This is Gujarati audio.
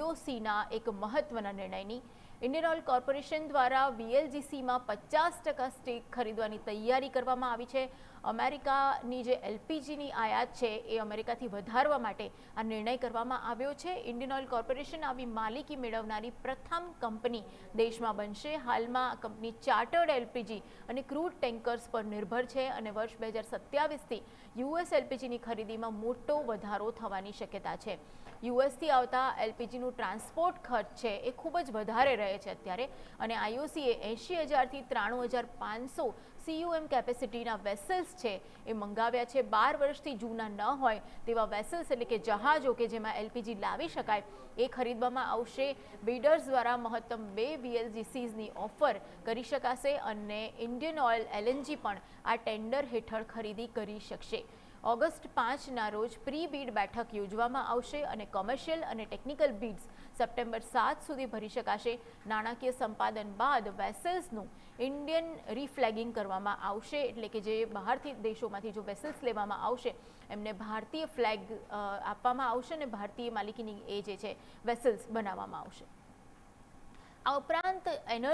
આઈઓસીના એક મહત્વના નિર્ણયની ઇન્ડિયન ઓઇલ કોર્પોરેશન દ્વારા વીએલજીસીમાં 50% સ્ટેક ખરીદવાની તૈયારી કરવામાં આવી છે। અમેરિકાની જે એલપીજીની આયાત છે એ અમેરિકાથી વધારવા માટે આ નિર્ણય કરવામાં આવ્યો છે। ઇન્ડિયન ઓઇલ કોર્પોરેશન આવી માલિકી મેળવનારી પ્રથમ કંપની દેશમાં બનશે। હાલમાં આ કંપની ચાર્ટર્ડ એલપીજી અને ક્રૂડ ટેન્કર્સ પર નિર્ભર છે અને વર્ષ 2027થી યુએસ એલપીજીની ખરીદીમાં મોટો વધારો થવાની શક્યતા છે। યુએસથી આવતા એલપીજીનું ટ્રાન્સપોર્ટ ખર્ચ છે એ ખૂબ જ વધારે રહે છે અત્યારે, અને આઈઓસીએ 80,000થી 93,500 CUM કેપેસિટીના વેસલ્સ છે એ મંગાવ્યા છે। 12 વર્ષથી જૂના ન હોય તેવા વેસલ્સ એટલે કે જહાજો કે જેમાં એલપીજી લાવી શકાય એ ખરીદવામાં આવશે। બિડર્સ દ્વારા મહત્તમ 2 વીએલજીસીઝની ઓફર કરી શકાશે અને ઇન્ડિયન ઓઇલ એલએનજી પણ આ ટેન્ડર હેઠળ ખરીદી કરી શકશે। ઓગસ્ટ 5ના રોજ પ્રી બીડ બેઠક યોજવામાં આવશે અને કોમર્શિયલ અને ટેકનિકલ બીડ્સ સપ્ટેમ્બર 7 સુધી ભરી શકાશે। નાણાકીય સંપાદન બાદ વેસલ્સનું ઇન્ડિયન રીફ્લેગિંગ કરવામાં આવશે, એટલે કે જે બહારથી દેશોમાંથી જો વેસલ્સ લેવામાં આવશે એમને ભારતીય ફ્લેગ આપવામાં આવશે અને ભારતીય માલિકીની એ જે છે વેસલ્સ બનાવવામાં આવશે। આ ઉપરાંત